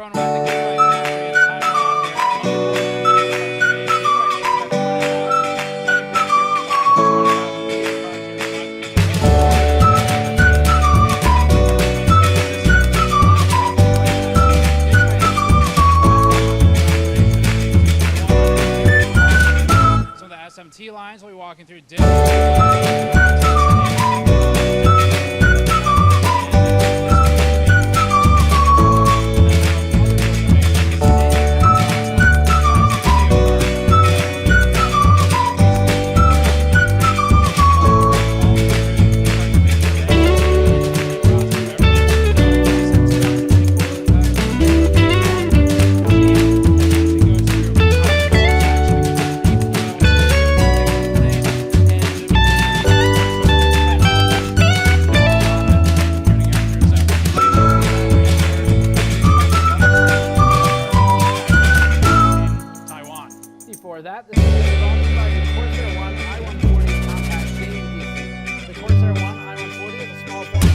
everyone. We're at the Gigabyte Factory in Taiwan. Some of the SMT lines we'll be walking through. Before that, this is sponsored by the Corsair One i140 compact gaming PC. The Corsair One i140 is a small form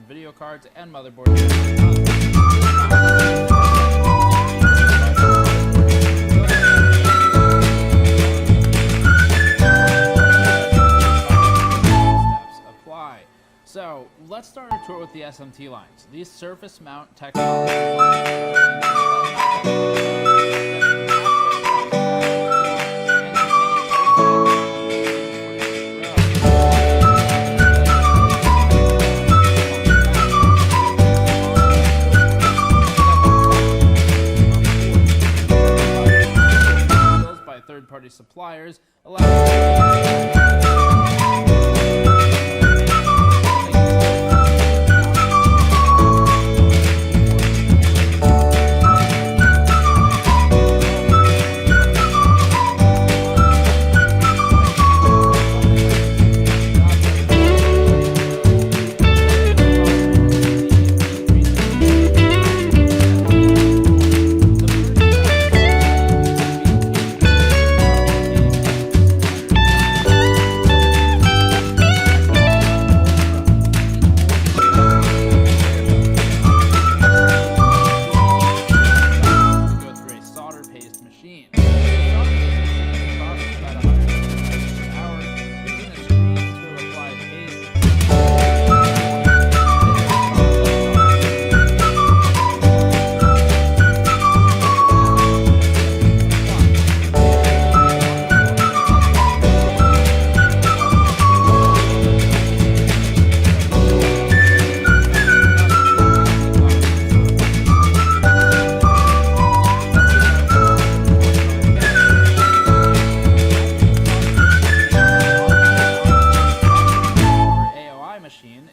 video cards and motherboards. Steps apply. So let's start our tour with the SMT lines. These surface mount technology. Third-party suppliers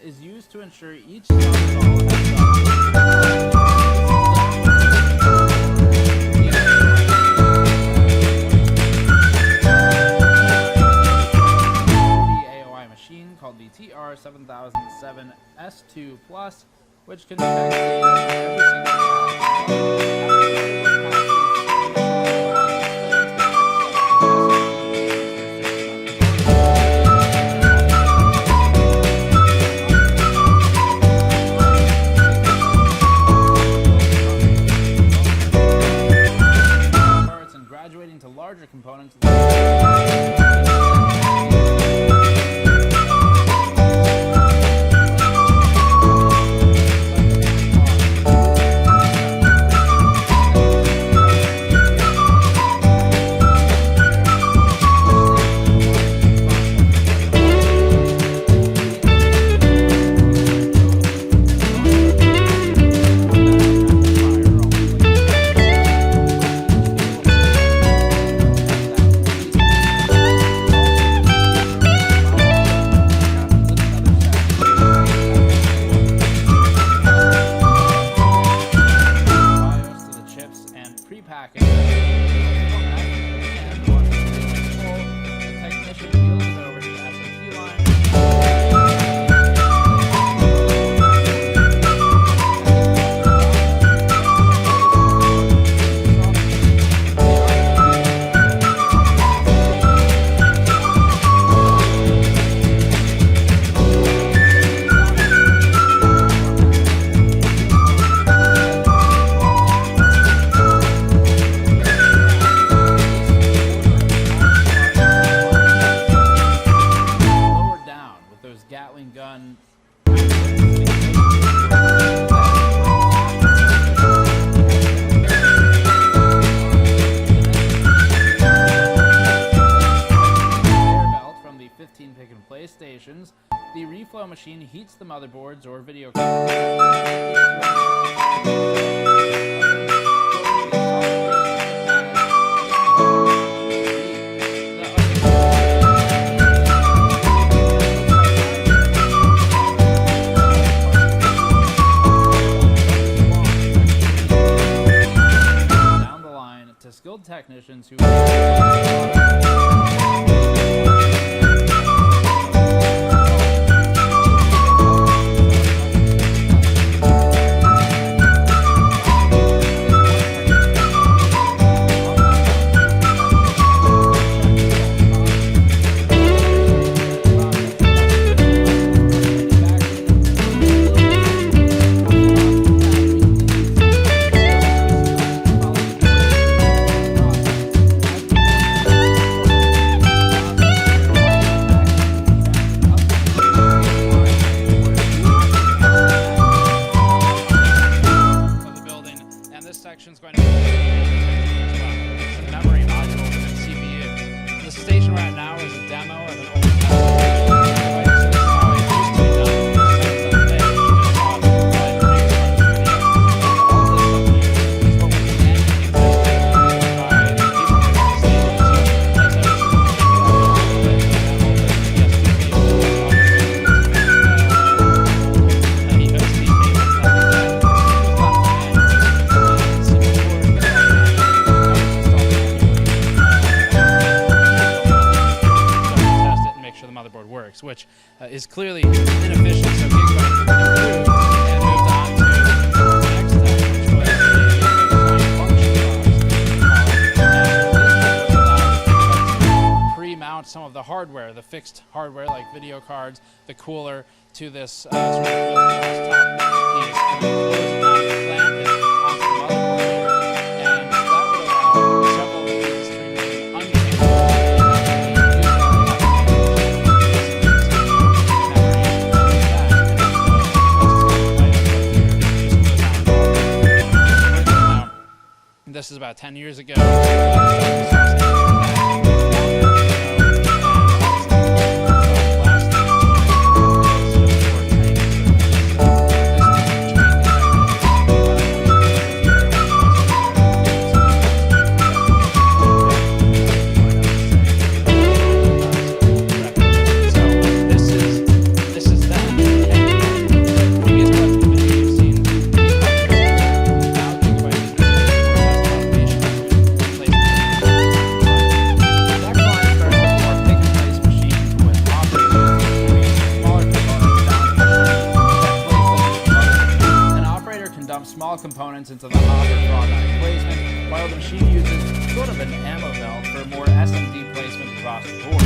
is used to ensure each AOI machine called the TR7007 S2 Plus, which can detect every graduating to larger components. package. And once the technician wheels it over to the SMT line. Gatling gun. From the 15 pick and place stations, the reflow machine heats the motherboards or video cards. Skilled technicians who section's going to be some memory modules and CPUs. The station right now is a demo of an old works, which is clearly inefficient, so Gigabyte improved and moved on to the next step, which was a pre-mount some of the hardware, the fixed hardware like video cards, the cooler, to this sort of top piece, and then close it down and clamp it onto the motherboard here, and that would allow several of the pieces to remain undamaged. This is about 10 years ago. Small components into the hopper for automatic placement, while the machine uses sort of an ammo belt for more SMT placement across the board.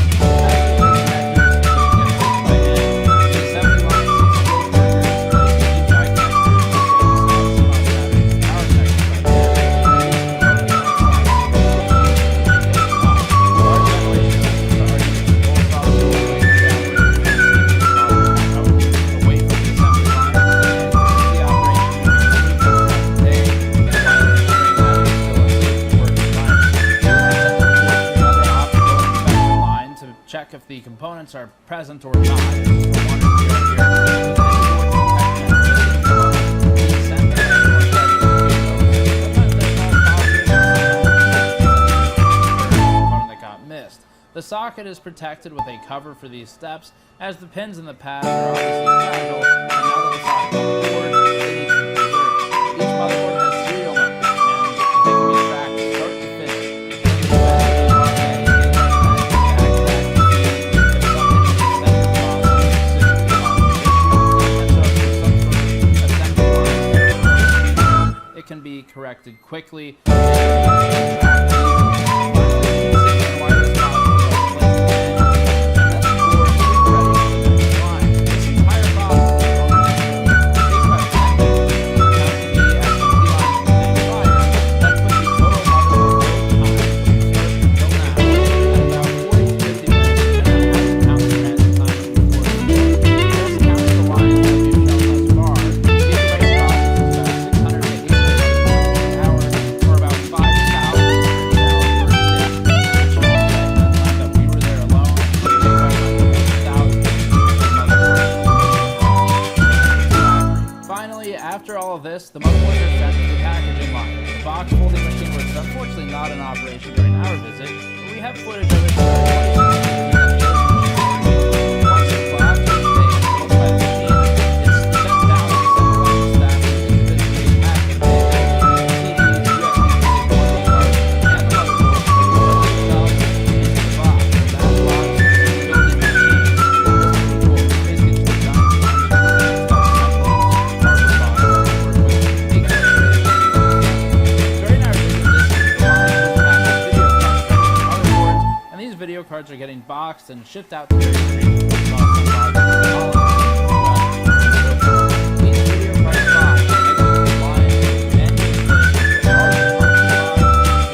Check if the components are present or not. The socket is protected with a cover for these steps, as the pins in the pads are obviously fragile, and now that the socket is on board, they need to be preserved. Each motherboard has serial numbers, and they can be tracked it can be corrected quickly. After all of this, the motherboards are sent to the packaging line. The box folding machine was unfortunately not in operation during our visit, but we have footage of it. Once it's locked, it's looked by the machine. It's sent down to the centralized staff individually packaged CDs, USB cards, and the motherboard themselves into the box. That box is a built-in machine. This is cool. Basically, it's designed video cards are getting boxed and shipped out to their streams. These video cards boxed exit the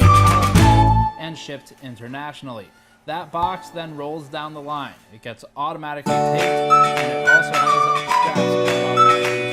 line and shipped internationally. That box then rolls down the line. It gets automatically taped, and it also has straps